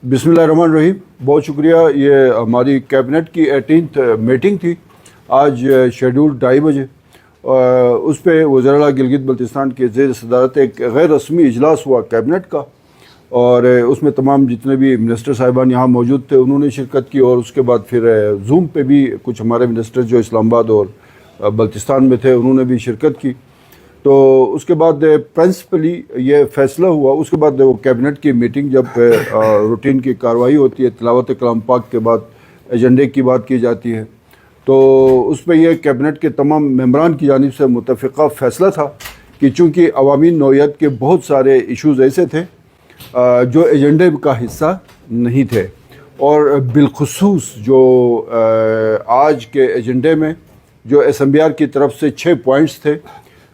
बिस्मिल्लाहिर्रहमानिर्रहीम। बहुत शुक्रिया। ये हमारी कैबिनेट की 18th मीटिंग थी आज शेड्यूल 2:30 बजे। उस पर वज़ीर-ए-आला गिलगित बल्तिस्तान के ज़ेर सदारत एक गैर रस्मी इजलास हुआ कैबिनेट का, और उसमें तमाम जितने भी मिनिस्टर साहिबान यहाँ मौजूद थे उन्होंने शिरकत की, और उसके बाद फिर जूम पे भी कुछ हमारे मिनिस्टर जो इस्लामाबाद और बल्तिस्तान में थे उन्होंने भी शिरकत की। तो उसके बाद प्रिंसिपली ये फ़ैसला हुआ। उसके बाद वो कैबिनेट की मीटिंग जब रूटीन की कार्रवाई होती है, तिलावत कलाम पाक के बाद एजेंडे की बात की जाती है, तो उस पर यह कैबिनेट के तमाम मेंबरान की जानिब से मुतफ़िक़ा फ़ैसला था कि चूँकि अवामी नौइयत के बहुत सारे इशूज़ ऐसे थे जो एजेंडे का हिस्सा नहीं थे, और बिलखुसूस जो आज के एजेंडे में जो एसएमबीआर की तरफ से 6 पॉइंट्स थे।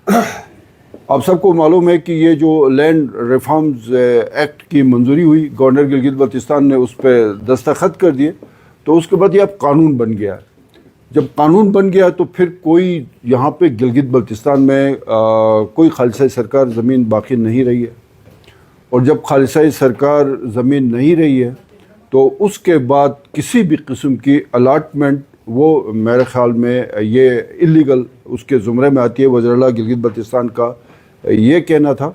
आप सबको मालूम है कि ये जो लैंड रिफॉर्म्स एक्ट की मंजूरी हुई, गवर्नर गिलगित बल्तिस्तान ने उस पर दस्तखत कर दिए, तो उसके बाद ये अब कानून बन गया। जब कानून बन गया तो फिर कोई यहाँ पे गिलगित बल्तिस्तान में कोई खालिसा सरकार ज़मीन बाकी नहीं रही है, और जब खालिसा सरकार ज़मीन नहीं रही है तो उसके बाद किसी भी किस्म की अलाटमेंट वो मेरे ख़्याल में ये इलीगल उसके ज़ुमरे में आती है। वज़ीर-ए-आला गिलगित बल्तिस्तान का ये कहना था।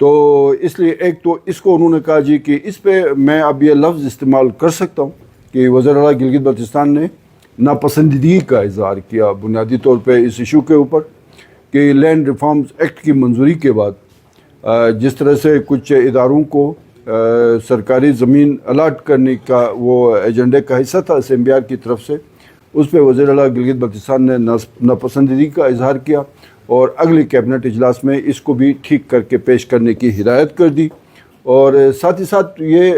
तो इसलिए एक तो इसको उन्होंने कहा जी कि इस पे मैं अब ये लफ्ज़ इस्तेमाल कर सकता हूँ कि वज़ीर-ए-आला गिलगित बल्तिस्तान ने नापसंदीदगी का इज़हार किया बुनियादी तौर पे इस इशू के ऊपर कि लैंड रिफॉर्म्स एक्ट की मंजूरी के बाद जिस तरह से कुछ इदारों को सरकारी ज़मीन अलाट करने का वो एजेंडे का हिस्सा था एसएमबीआर की तरफ से, उस पर वज़ीर-ए-आला गिलगित बल्तिस्तान ने नापसंदीदगी का इजहार किया, और अगली कैबिनेट इजलास में इसको भी ठीक करके पेश करने की हिदायत कर दी। और साथ ही साथ ये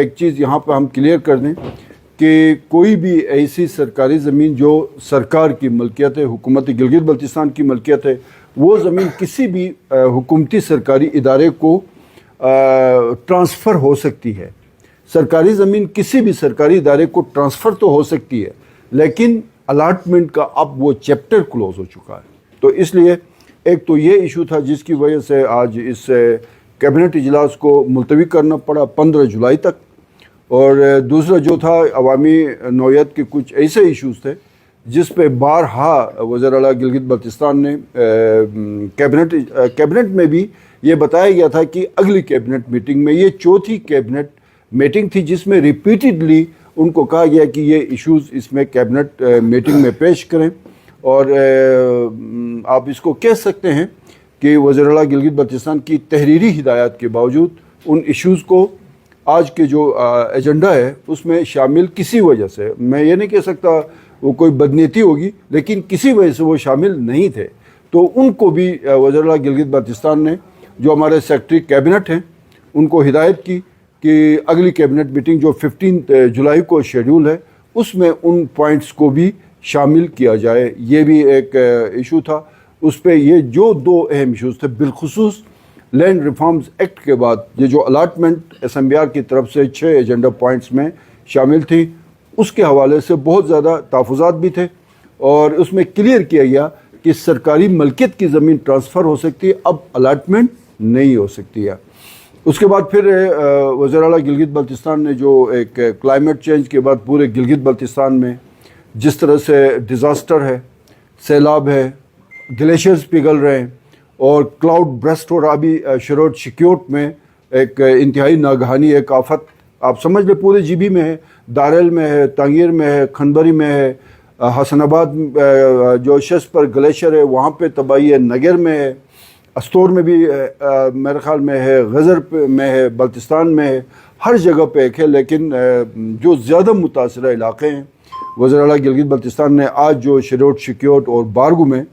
एक चीज़ यहाँ पर हम क्लियर कर दें कि कोई भी ऐसी सरकारी ज़मीन जो सरकार की मलकियत है, हुकूमत गिलगित बल्तिस्तान की मलकियत है, वो ज़मीन किसी भी हुकूमती सरकारी इदारे को ट्रांसफ़र हो सकती है। सरकारी ज़मीन किसी भी सरकारी इदारे को ट्रांसफ़र तो हो सकती है, लेकिन अलाटमेंट का अब वो चैप्टर क्लोज हो चुका है। तो इसलिए एक तो ये इशू था जिसकी वजह से आज इस कैबिनेट इजलास को मुलतवी करना पड़ा 15 जुलाई तक, और दूसरा जो था अवामी नौइयत के कुछ ऐसे इशूज़ थे जिस पे बारहा वज़ीर-ए-आला गिलगित बल्तिस्तान ने कैबिनेट में भी ये बताया गया था कि अगली कैबिनेट मीटिंग में, ये चौथी कैबिनेट मीटिंग थी जिसमें रिपीटेडली उनको कहा गया कि ये इश्यूज़ इसमें कैबिनेट मीटिंग में पेश करें। और आप इसको कह सकते हैं कि वज़ीर-ए-आला गिलगित बल्तिस्तान की तहरीरी हिदायत के बावजूद उन इश्यूज़ को आज के जो एजेंडा है उसमें शामिल किसी वजह से, मैं ये नहीं कह सकता वो कोई बदनीयती होगी, लेकिन किसी वजह से वो शामिल नहीं थे, तो उनको भी वज़ीर-ए-आला गिलगित बल्तिस्तान ने जो हमारे सेक्रेटरी कैबिनेट हैं उनको हिदायत की कि अगली कैबिनेट मीटिंग जो 15 जुलाई को शेड्यूल है उसमें उन पॉइंट्स को भी शामिल किया जाए। ये भी एक इशू था। उस पर ये जो 2 अहम इशूज़ थे, बिलखुसूस लैंड रिफॉर्म्स एक्ट के बाद ये जो अलाटमेंट एसएमबीआर की तरफ से 6 एजेंडा पॉइंट्स में शामिल थी, उसके हवाले से बहुत ज़्यादा तहफ़्फ़ुज़ात भी थे, और उसमें क्लियर किया गया कि सरकारी मलकियत की ज़मीन ट्रांसफ़र हो सकती है, अब अलाटमेंट नहीं हो सकती है। उसके बाद फिर वज़ीर-ए-आला गिलगित बल्तिस्तान ने जो एक क्लाइमेट चेंज के बाद पूरे गिलगित बल्तिस्तान में जिस तरह से डिज़ास्टर है, सैलाब है, ग्लेशियर्स पिघल रहे हैं और क्लाउड ब्रस्ट हो रहा, अभी शरोट शिक्योट में एक इंतहाई नागहानी एक आफत आप समझ लें पूरे जीबी में है, दारेल में है, तांगीर में है, खनबरी में है, हसनाबाद जो शस पर ग्लेशियर है वहाँ पे तबाही है, नगर में है, अस्तोर में भी मेरे ख़्याल में है, गज़र में है, बल्तिस्तान में है, हर जगह पे एक है। लेकिन जो ज़्यादा मुतासरा इलाक़े हैं, वज़ीर-ए-आला गिलगित बल्तिस्तान ने आज जो शरोट शिक्योट और बारगू में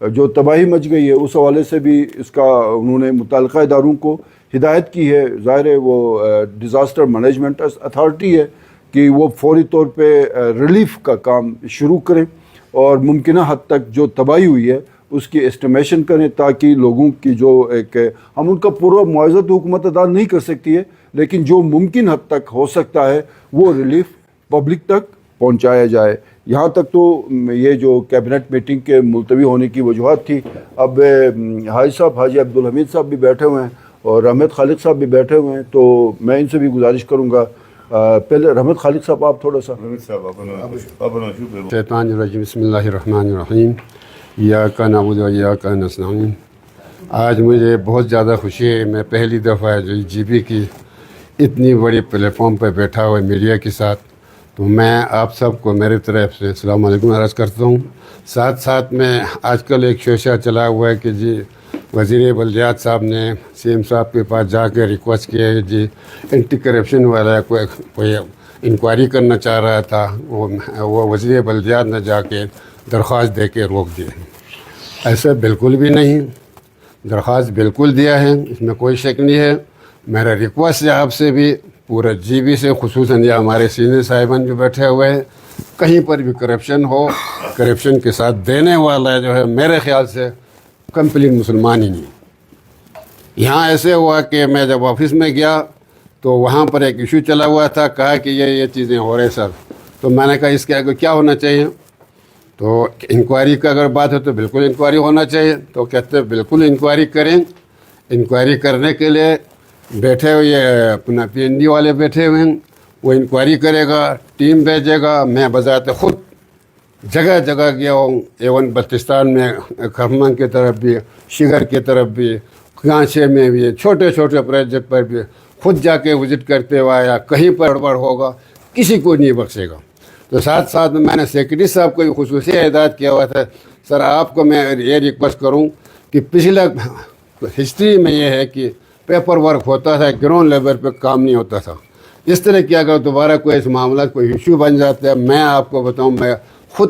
जो तबाही मच गई है उस हवाले से भी इसका उन्होंने मुतल्लिक़ा इदारों को हिदायत की है। ज़ाहिर है वो डिज़ास्टर मैनेजमेंट अथॉरिटी है कि वो फौरी तौर पे रिलीफ़ का काम शुरू करें और मुमकिन हद तक जो तबाही हुई है उसकी एस्टिमेशन करें, ताकि लोगों की जो एक हम उनका पूरा मुआवज़ा तो हुकूमत अदा नहीं कर सकती है, लेकिन जो मुमकिन हद तक हो सकता है वो रिलीफ़ पब्लिक तक पहुंचाया जाए। यहाँ तक तो ये जो कैबिनेट मीटिंग के मुलतवी होने की वजूहत थी। अब हाजी अब्दुल हमीद साहब भी बैठे हुए हैं और अहमद खालिद साहब भी बैठे हुए हैं, तो मैं इनसे भी गुजारिश करूँगा پہلے رحمت خالد صاحب آپ تھوڑا سا شیطان الرجیم بسم اللہ الرحمن الرحیم ایاک نعبد و ایاک نستعین۔ آج مجھے بہت زیادہ خوشی ہے، میں پہلی دفعہ جو جی بی کی اتنی بڑی پلیٹ فارم پہ بیٹھا ہوا میڈیا کے ساتھ، تو میں آپ سب کو میری طرف سے السلام علیکم عرض کرتا ہوں۔ ساتھ ساتھ میں آج کل ایک شوشہ چلا ہوا ہے کہ جی وزیر بلدیات صاحب نے سی ایم صاحب کے پاس جا کے ریکویسٹ کیا ہے جی اینٹی کرپشن والا کوئی انکوائری کرنا چاہ رہا تھا، وہ وزیر بلدیات نے جا کے درخواست دے کے روک دیا۔ ایسا بالکل بھی نہیں، درخواست بالکل دیا ہے، اس میں کوئی شک نہیں ہے۔ میرا ریکویسٹ ہے آپ سے بھی، پورا جی بی سے خصوصاً یا ہمارے سینئر صاحبان جو بیٹھے ہوئے ہیں، کہیں پر بھی کرپشن ہو، کرپشن کے ساتھ دینے والا جو ہے میرے خیال سے کمپلیٹ مسلمان ہی نہیں۔ یہاں ایسے ہوا کہ میں جب آفس میں گیا تو وہاں پر ایک ایشو چلا ہوا تھا، کہا کہ یہ چیزیں ہو رہے سر، تو میں نے کہا اس کے آگے کیا ہونا چاہیے؟ تو انکوائری کا اگر بات ہے تو بالکل انکوائری ہونا چاہیے، تو کہتے ہیں بالکل انکوائری کریں۔ انکوائری کرنے کے لیے بیٹھے ہوئے اپنا پی این ڈی والے بیٹھے ہوئے ہیں، وہ انکوائری کرے گا، ٹیم بھیجے گا۔ میں بذات خود جگہ جگہ گیا ہوں، ایون بلتستان میں کھمم کی طرف بھی، شگر کی طرف بھی، کانچے میں بھی، چھوٹے چھوٹے پروجیکٹ پر بھی خود جا کے وزٹ کرتے ہوئے آیا۔ کہیں پر گڑبڑ ہوگا کسی کو نہیں بخشے گا۔ تو ساتھ ساتھ میں نے سیکرٹری صاحب کو خصوصی ہدایت کیا ہوا تھا، سر آپ کو میں یہ ریکویسٹ کروں کہ پچھلا ہسٹری میں یہ ہے کہ پیپر ورک ہوتا تھا، گراؤنڈ لیول پہ کام نہیں ہوتا تھا۔ اس طرح کی اگر دوبارہ کوئی اس معاملات کوئی ایشو بن جاتا ہے، میں آپ کو بتاؤں، میں خود